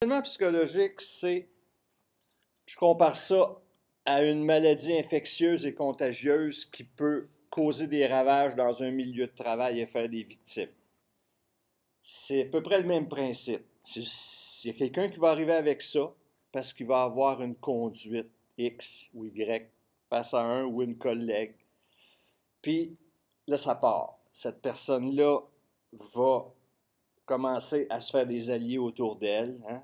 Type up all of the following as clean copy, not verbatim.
Harcèlement psychologique, je compare ça à une maladie infectieuse et contagieuse qui peut causer des ravages dans un milieu de travail et faire des victimes. C'est à peu près le même principe. Il y a quelqu'un qui va arriver avec ça parce qu'il va avoir une conduite X ou Y face à un ou une collègue. Puis là, ça part. Cette personne-là va commencer à se faire des alliés autour d'elle. Hein?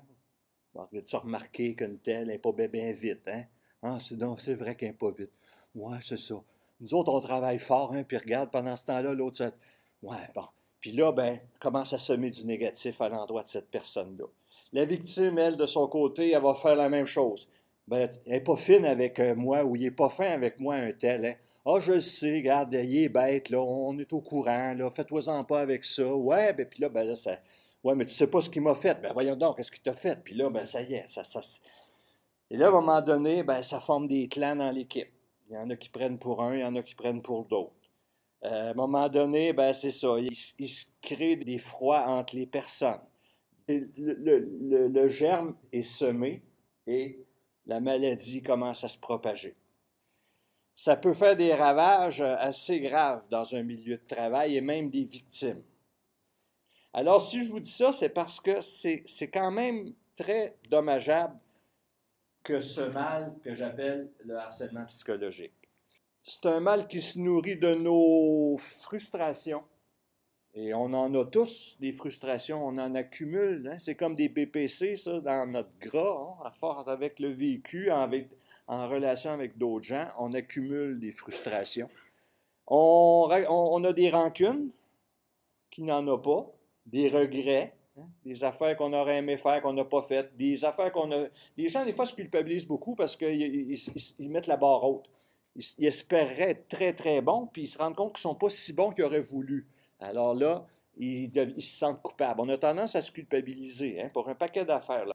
As-tu remarqué qu'une telle n'est pas bien vite, hein? Ah, c'est vrai qu'elle n'est pas vite. Ouais, c'est ça. Nous autres, on travaille fort, hein, puis regarde, pendant ce temps-là, l'autre, ça... Ouais, bon. Puis là, ben, commence à semer du négatif à l'endroit de cette personne-là. La victime, elle, de son côté, elle va faire la même chose. Ben, elle n'est pas fine avec moi, ou il n'est pas fin avec moi, un tel, hein? Ah, je le sais, regarde, il est bête, là, on est au courant, là, fais-toi-en pas avec ça. Ouais, ben, puis là, ben, là, ça... Ouais, mais tu sais pas ce qu'il m'a fait. Ben, voyons donc, qu'est-ce qu'il t'a fait? Puis là, ben, ça y est, Et là, à un moment donné, ben, ça forme des clans dans l'équipe. Il y en a qui prennent pour un, il y en a qui prennent pour d'autres. À un moment donné, ben, c'est ça. Il se crée des froids entre les personnes. Le germe est semé et la maladie commence à se propager. Ça peut faire des ravages assez graves dans un milieu de travail et même des victimes. Alors, si je vous dis ça, c'est parce que c'est quand même très dommageable que ce mal que j'appelle le harcèlement psychologique. C'est un mal qui se nourrit de nos frustrations. Et on en a tous des frustrations, on en accumule. Hein? C'est comme des BPC, ça, dans notre gras, hein? À force avec le vécu, en relation avec d'autres gens, on accumule des frustrations. On a des rancunes, qui n'en a pas, des regrets, hein? Des affaires qu'on aurait aimé faire, qu'on n'a pas faites, des affaires qu'on a... Les gens, des fois, se culpabilisent beaucoup parce qu'ils mettent la barre haute. Ils espéraient être très, très bons, puis ils se rendent compte qu'ils ne sont pas si bons qu'ils auraient voulu. Alors là, ils se sentent coupables. On a tendance à se culpabiliser, hein, pour un paquet d'affaires, là.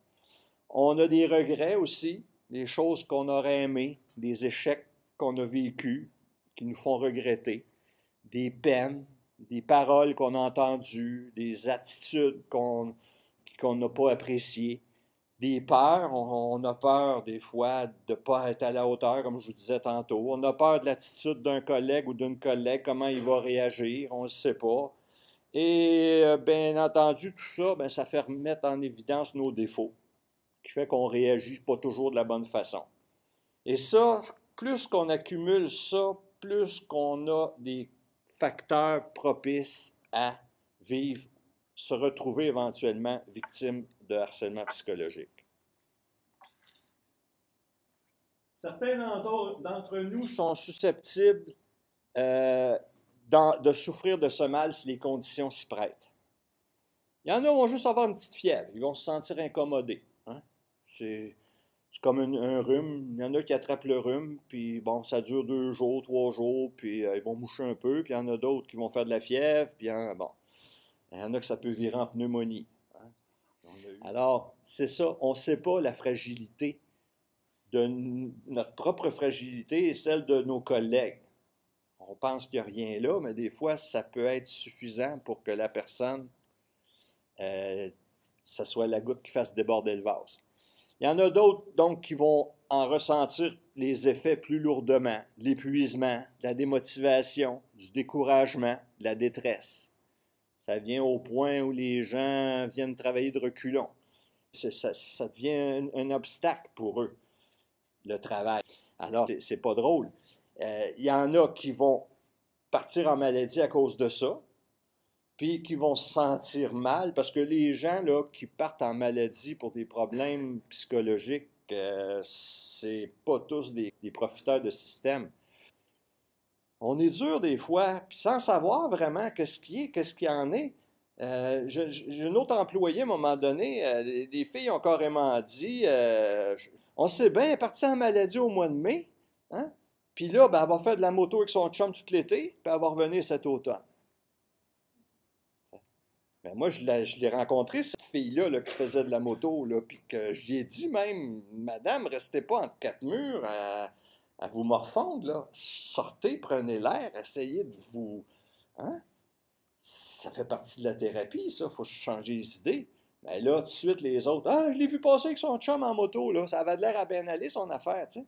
On a des regrets aussi, des choses qu'on aurait aimées, des échecs qu'on a vécus, qui nous font regretter, des peines, des paroles qu'on a entendues, des attitudes qu'on n'a pas appréciées, des peurs. On a peur des fois de ne pas être à la hauteur, comme je vous disais tantôt. On a peur de l'attitude d'un collègue ou d'une collègue, comment il va réagir, on ne sait pas. Et bien entendu, tout ça, bien, ça fait remettre en évidence nos défauts, qui fait qu'on ne réagit pas toujours de la bonne façon. Et ça, plus qu'on accumule ça, plus qu'on a des facteurs propices à vivre, se retrouver éventuellement victime de harcèlement psychologique. Certains d'entre nous sont susceptibles de souffrir de ce mal si les conditions s'y prêtent. Il y en a qui vont juste avoir une petite fièvre, ils vont se sentir incommodés. Hein? C'est comme un rhume. Il y en a qui attrapent le rhume, puis bon, ça dure 2 jours, 3 jours, puis ils vont moucher un peu, puis il y en a d'autres qui vont faire de la fièvre, puis bon, il y en a que ça peut virer en pneumonie. Hein? Alors, c'est ça, on ne sait pas la fragilité de notre propre fragilité et celle de nos collègues. On pense qu'il n'y a rien là, mais des fois, ça peut être suffisant pour que la personne, ça soit la goutte qui fasse déborder le vase. Il y en a d'autres, donc, qui vont en ressentir les effets plus lourdement, l'épuisement, la démotivation, du découragement, de la détresse. Ça vient au point où les gens viennent travailler de reculons. Ça devient un obstacle pour eux, le travail. Alors, c'est pas drôle. Il y en a qui vont partir en maladie à cause de ça, puis qui vont se sentir mal, parce que les gens là, qui partent en maladie pour des problèmes psychologiques, c'est pas tous des profiteurs de système. On est dur des fois, puis sans savoir vraiment qu'est-ce qu'il y en est. J'ai un autre employé, à un moment donné, les filles ont carrément dit, on sait bien, elle est partie en maladie au mois de mai, hein? Puis là, ben, elle va faire de la moto avec son chum tout l'été, puis elle va revenir cet automne. Ben moi, je l'ai rencontré, cette fille-là là, qui faisait de la moto, là, puis que j'y ai dit même, Madame, restez pas entre 4 murs à vous morfondre, là. Sortez, prenez l'air, essayez de vous... Hein? Ça fait partie de la thérapie, ça, il faut changer les idées. Mais là, tout de suite, les autres, ah, je l'ai vu passer avec son chum en moto, là. Ça avait l'air à bien aller, son affaire, tu sais.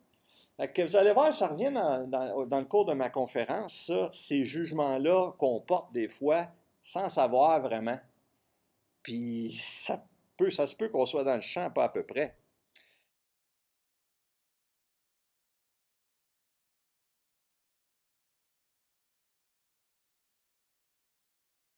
Fait que vous allez voir, ça revient dans le cours de ma conférence, ça, ces jugements-là qu'on porte des fois sans savoir vraiment. Puis ça se peut qu'on soit dans le champ, pas à peu près.